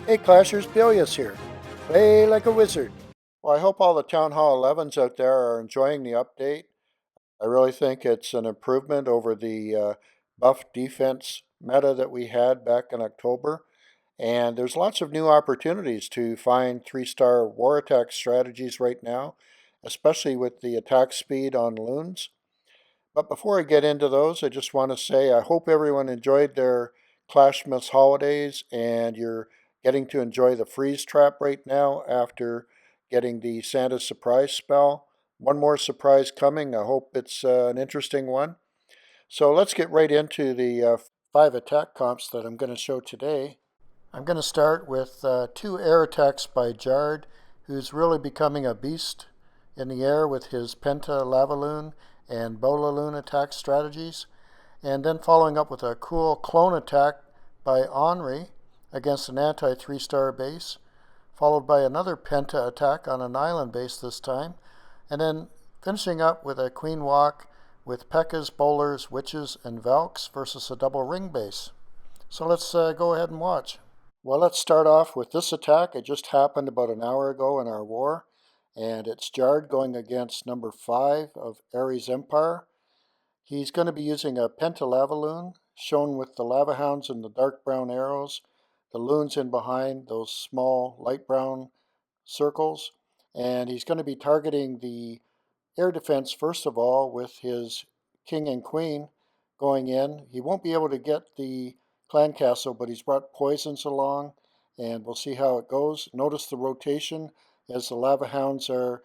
Hey Clashers, Billius here. Play like a wizard. Well, I hope all the Townhall 11s out there are enjoying the update. I really think it's an improvement over the buff defense meta that we had back in October. And there's lots of new opportunities to find 3-star war attack strategies right now, especially with the attack speed on Loons. But before I get into those, I just want to say I hope everyone enjoyed their Clashmas holidays and you're getting to enjoy the freeze trap right now after getting the Santa surprise spell. One more surprise coming. I hope it's an interesting one. So let's get right into the 5 attack comps that I'm going to show today. I'm going to start with 2 air attacks by Jard, who's really becoming a beast in the air with his Penta Lavaloon and BoLaLoon attack strategies, and then following up with a cool clone attack by Henri against an anti-3-star base, followed by another Penta attack on an island base this time, and then finishing up with a queen walk with Pekkas, bowlers, witches, and valks versus a double ring base. So let's go ahead and watch. Well, let's start off with this attack. It just happened about an hour ago in our war, and it's Jard going against number 5 of Ares Empire. He's going to be using a Penta Lavaloon, shown with the lava hounds and the dark brown arrows, the loons in behind those small light brown circles, and he's going to be targeting the air defense first of all with his king and queen going in. He won't be able to get the clan castle, but he's brought poisons along, and we'll see how it goes. Notice the rotation as the lava hounds are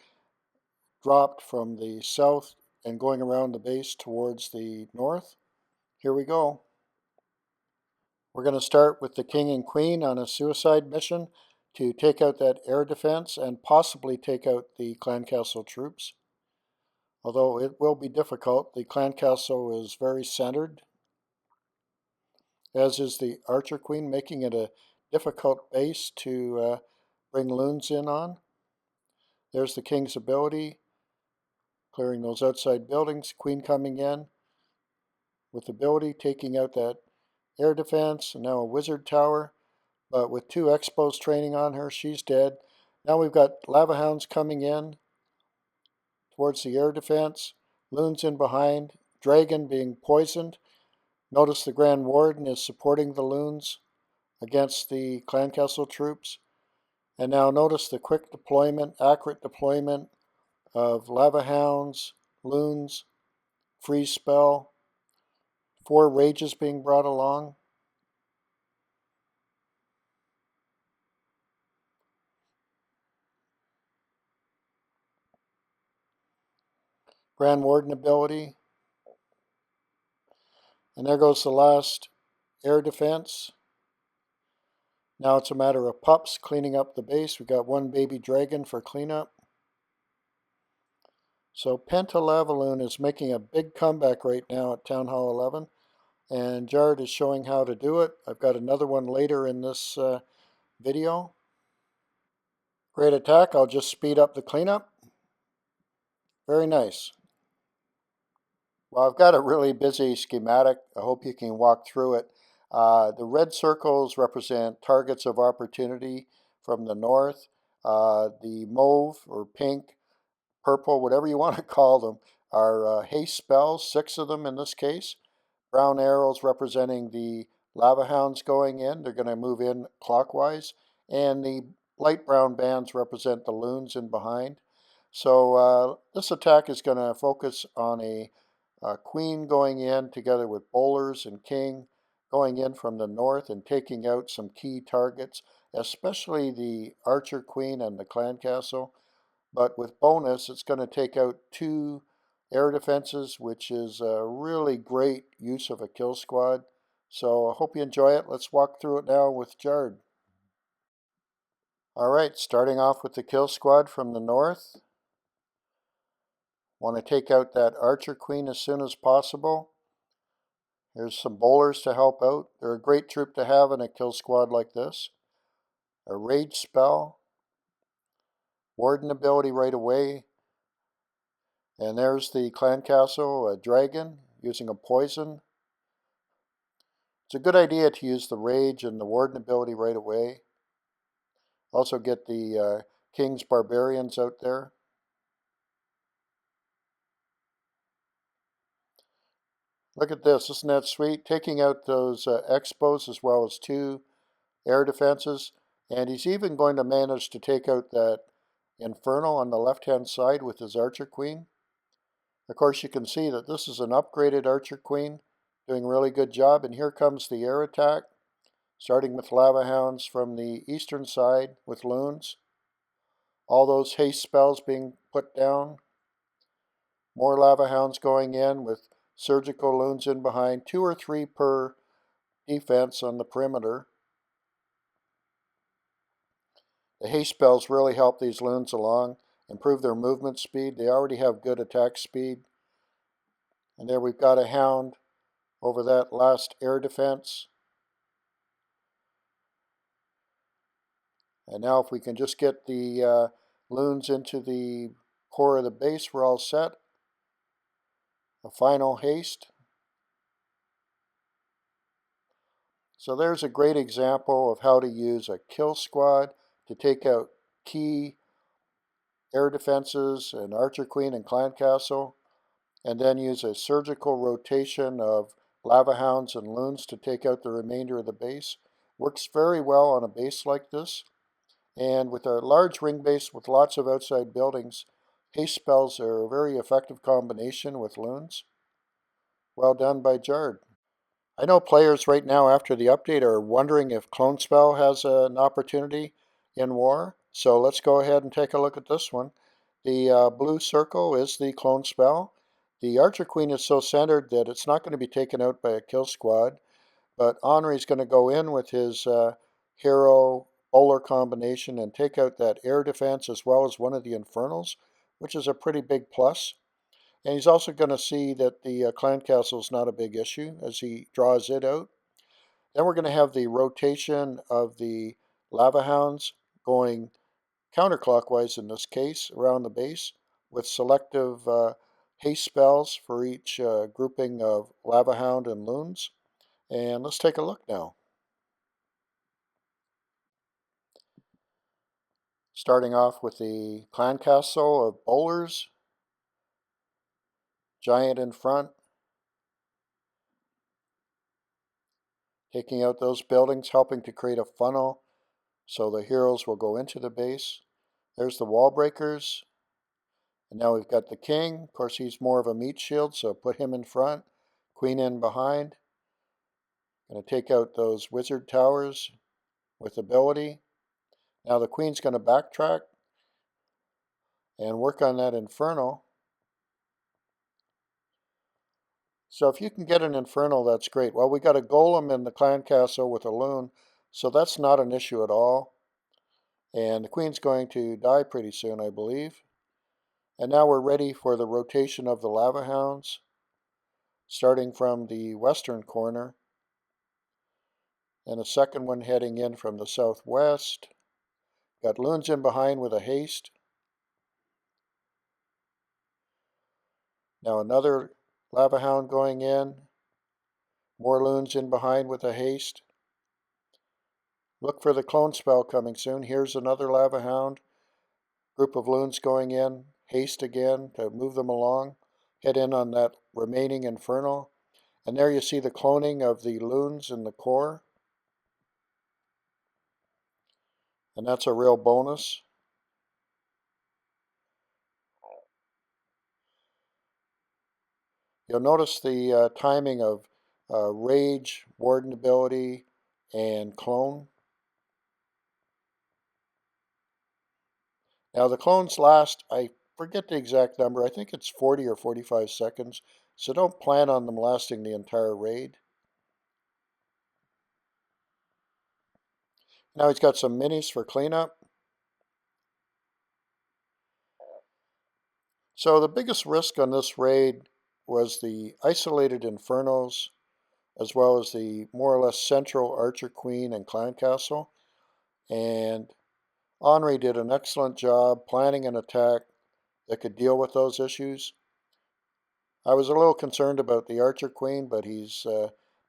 dropped from the south and going around the base towards the north. Here we go. We're going to start with the king and queen on a suicide mission to take out that air defense and possibly take out the clan castle troops. Although it will be difficult, the clan castle is very centered, as is the archer queen, making it a difficult base to bring loons in on. There's the king's ability, clearing those outside buildings, queen coming in with ability, taking out that air defense, and now a wizard tower, but with 2 expos training on her, she's dead. Now we've got lava hounds coming in towards the air defense, loons in behind, dragon being poisoned. Notice the Grand Warden is supporting the loons against the clan castle troops. And now notice the quick deployment, accurate deployment of lava hounds, loons, freeze spell, 4 rages being brought along. Grand Warden ability. And there goes the last air defense. Now it's a matter of pups cleaning up the base. We've got 1 baby dragon for cleanup. So Penta Lavaloon is making a big comeback right now at Townhall 11, and Jard is showing how to do it. I've got another one later in this video. Great attack. I'll just speed up the cleanup. Very nice. Well, I've got a really busy schematic. I hope you can walk through it. The red circles represent targets of opportunity from the north. The mauve or pink, purple, whatever you want to call them, are haste spells, 6 of them in this case. Brown arrows representing the lava hounds going in. They're going to move in clockwise. And the light brown bands represent the loons in behind. So this attack is going to focus on a queen going in together with bowlers and king going in from the north and taking out some key targets, especially the archer queen and the clan castle. But with bonus, it's going to take out 2 air defenses, which is a really great use of a kill squad. So I hope you enjoy it. Let's walk through it now with Jard. All right, starting off with the kill squad from the north. Want to take out that archer queen as soon as possible. Here's some bowlers to help out. They're a great troop to have in a kill squad like this. A rage spell. Warden ability right away. And there's the clan castle, a dragon, using a poison. It's a good idea to use the rage and the warden ability right away. Also get the King's Barbarians out there. Look at this, isn't that sweet? Taking out those Expos as well as 2 air defenses. And he's even going to manage to take out that Infernal on the left-hand side with his Archer Queen. Of course, you can see that this is an upgraded Archer Queen, doing a really good job. And here comes the air attack, starting with Lava Hounds from the eastern side with Loons. All those haste spells being put down. More Lava Hounds going in with surgical Loons in behind, 2 or 3 per defense on the perimeter. The haste spells really help these Loons along, improve their movement speed. They already have good attack speed. And there we've got a Hound over that last air defense. And now if we can just get the Loons into the core of the base, we're all set. A final haste. So there's a great example of how to use a kill squad to take out key air defenses and Archer Queen and Clan Castle, and then use a surgical rotation of Lava Hounds and Loons to take out the remainder of the base. Works very well on a base like this. And with a large ring base with lots of outside buildings, haste spells are a very effective combination with Loons. Well done by Jard. I know players right now after the update are wondering if Clone Spell has an opportunity in War. So let's go ahead and take a look at this one. The blue circle is the Clone Spell. The Archer Queen is so centered that it's not going to be taken out by a kill squad. But Henri's going to go in with his hero bowler combination and take out that air defense as well as one of the Infernals, which is a pretty big plus. And he's also going to see that the clan castle is not a big issue as he draws it out. Then we're going to have the rotation of the Lava Hounds going counterclockwise in this case around the base with selective haste spells for each grouping of Lava Hound and Loons. And let's take a look now. Starting off with the clan castle of bowlers, giant in front, taking out those buildings, helping to create a funnel so the heroes will go into the base. There's the wall breakers. And now we've got the king. Of course, he's more of a meat shield, so put him in front. Queen in behind. Going to take out those wizard towers with ability. Now the queen's going to backtrack and work on that infernal. So if you can get an infernal, that's great. Well, we got a golem in the clan castle with a loon, so that's not an issue at all. And the queen's going to die pretty soon, I believe. And now we're ready for the rotation of the lava hounds, starting from the western corner. And a second one heading in from the southwest. Got loons in behind with a haste. Now another lava hound going in. More loons in behind with a haste. Look for the clone spell coming soon. Here's another lava hound. Group of loons going in. Haste again to move them along. Head in on that remaining infernal. And there you see the cloning of the loons in the core. And that's a real bonus. You'll notice the timing of Rage, Warden ability, and Clone. Now the clones last, I forget the exact number, I think it's 40 or 45 seconds, so don't plan on them lasting the entire raid. Now he's got some minis for cleanup. So the biggest risk on this raid was the isolated Infernos, as well as the more or less central Archer Queen and Clan Castle. And Henri did an excellent job planning an attack that could deal with those issues. I was a little concerned about the Archer Queen, but he's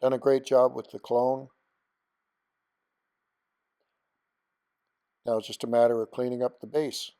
done a great job with the clone. Now it's just a matter of cleaning up the base.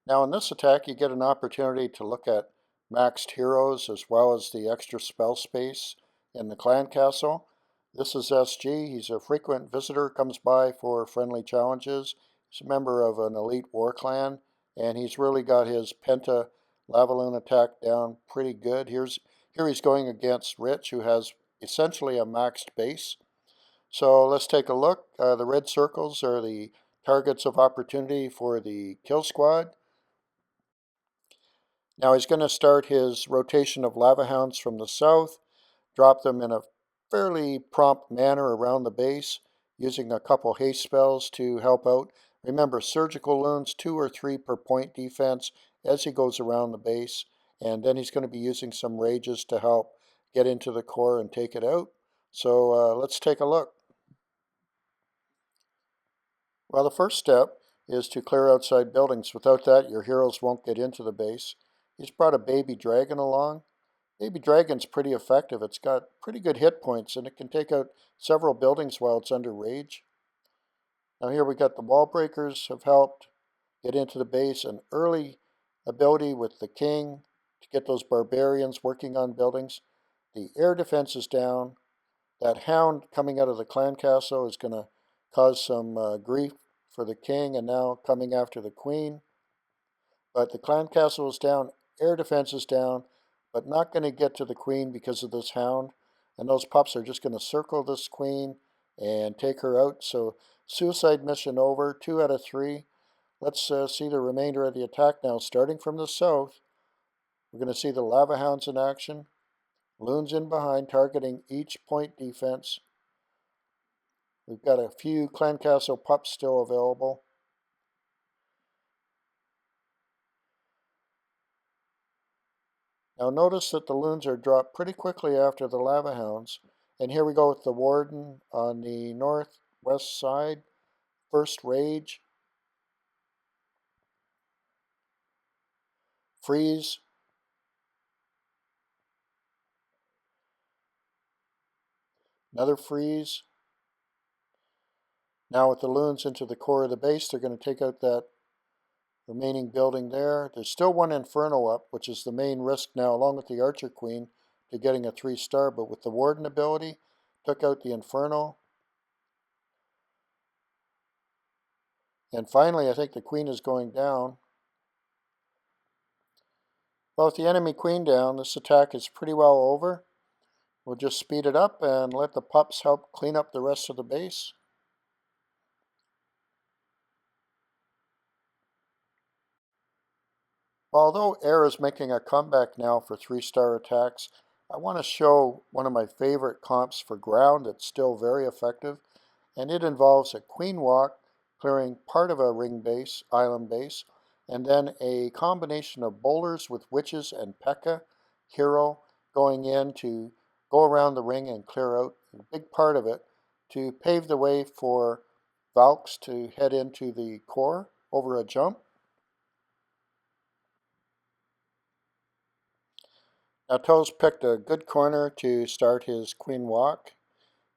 Now in this attack, you get an opportunity to look at maxed heroes as well as the extra spell space in the clan castle. This is SG. He's a frequent visitor, comes by for friendly challenges. He's a member of an elite war clan, and he's really got his Penta Lavaloon attack down pretty good. Here he's going against Rich, who has essentially a maxed base. So let's take a look. The red circles are the targets of opportunity for the kill squad. Now he's going to start his rotation of lava hounds from the south, drop them in a fairly prompt manner around the base, using a couple haste spells to help out. Remember, surgical loons, 2 or 3 per point defense as he goes around the base, and then he's going to be using some rages to help get into the core and take it out. So let's take a look. Well, the first step is to clear outside buildings. Without that, your heroes won't get into the base. He's brought a baby dragon along. Baby dragon's pretty effective. It's got pretty good hit points, and it can take out several buildings while it's under rage. Now here we got the wall breakers have helped get into the base. An early ability with the king to get those barbarians working on buildings. The air defense is down. That hound coming out of the clan castle is going to cause some grief for the king, and now coming after the queen. But the clan castle is down, air defense is down, but not going to get to the queen because of this hound. And those pups are just going to circle this queen and take her out. So suicide mission over, 2 out of 3. Let's see the remainder of the attack now. Starting from the south, we're going to see the lava hounds in action. Loons in behind, targeting each point defense. We've got a few clan castle pups still available. Now notice that the loons are dropped pretty quickly after the lava hounds. And here we go with the warden on the northwest side. First rage. Freeze. Another freeze. Now with the loons into the core of the base, they're going to take out that remaining building there. There's still one inferno up, which is the main risk now, along with the archer queen, to getting a 3-star. But with the warden ability, took out the inferno. And finally, I think the queen is going down. Well, with the enemy queen down, this attack is pretty well over. We'll just speed it up and let the pups help clean up the rest of the base. Although air is making a comeback now for 3-star attacks, I want to show one of my favorite comps for ground that's still very effective, and it involves a queen walk clearing part of a ring base, island base, and then a combination of bowlers with witches and Pekka, hero, going in to go around the ring and clear out a big part of it to pave the way for valks to head into the core over a jump. Now Toes picked a good corner to start his queen walk.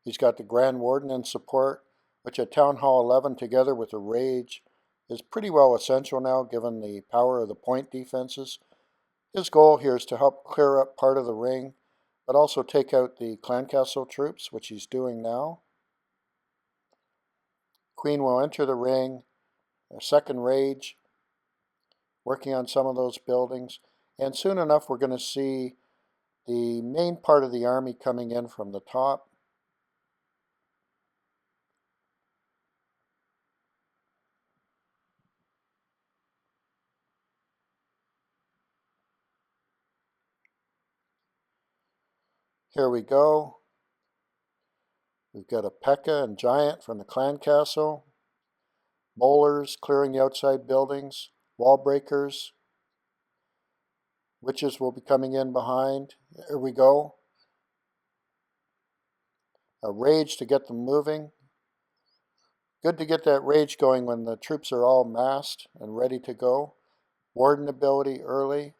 He's got the Grand Warden in support, which at Townhall 11 together with the Rage is pretty well essential now given the power of the point defenses. His goal here is to help clear up part of the ring, but also take out the clan castle troops, which he's doing now. Queen will enter the ring, a second Rage, working on some of those buildings, and soon enough we're going to see the main part of the army coming in from the top. Here we go. We've got a Pekka and Giant from the clan castle. Bowlers clearing the outside buildings. Wall breakers. Witches will be coming in behind. Here we go. A Rage to get them moving. Good to get that Rage going when the troops are all massed and ready to go. Warden ability early.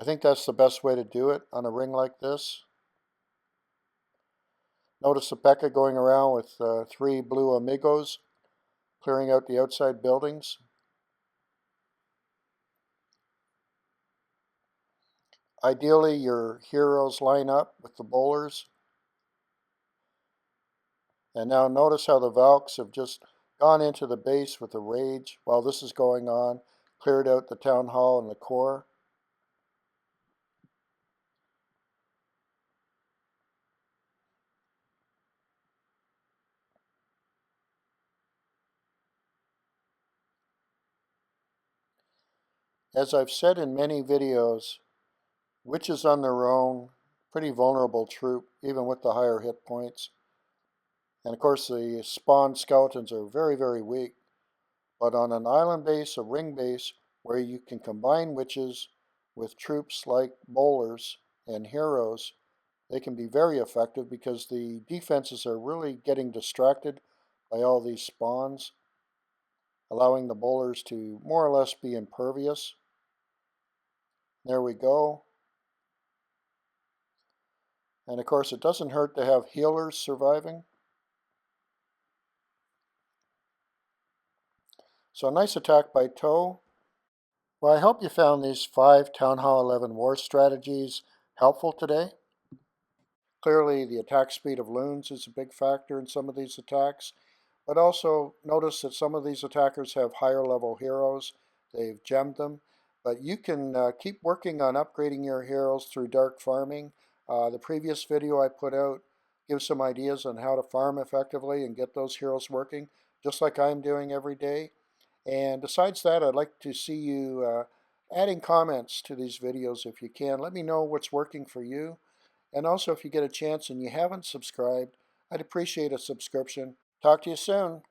I think that's the best way to do it on a ring like this. Notice the Pekka going around with 3 blue amigos, clearing out the outside buildings. Ideally, your heroes line up with the bowlers. And now notice how the valks have just gone into the base with a rage while this is going on, cleared out the town hall and the core. As I've said in many videos, witches on their own, pretty vulnerable troop, even with the higher hit points. And of course the spawn skeletons are very, very weak. But on an island base, a ring base, where you can combine witches with troops like bowlers and heroes, they can be very effective because the defenses are really getting distracted by all these spawns, allowing the bowlers to more or less be impervious. There we go. And of course, it doesn't hurt to have healers surviving. So a nice attack by Toe. Well, I hope you found these 5 Town Hall 11 war strategies helpful today. Clearly, the attack speed of Loons is a big factor in some of these attacks, but also notice that some of these attackers have higher level heroes. They've gemmed them, but you can keep working on upgrading your heroes through dark farming. The previous video I put out gives some ideas on how to farm effectively and get those heroes working, just like I'm doing every day. And besides that, I'd like to see you adding comments to these videos if you can. Let me know what's working for you. And also, if you get a chance and you haven't subscribed, I'd appreciate a subscription. Talk to you soon.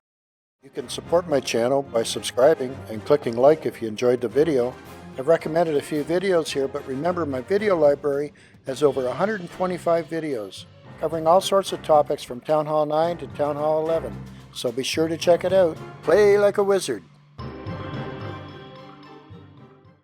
You can support my channel by subscribing and clicking like if you enjoyed the video. I've recommended a few videos here, but remember my video library has over 125 videos covering all sorts of topics from Town Hall 9 to Town Hall 11. So be sure to check it out. Play like a wizard.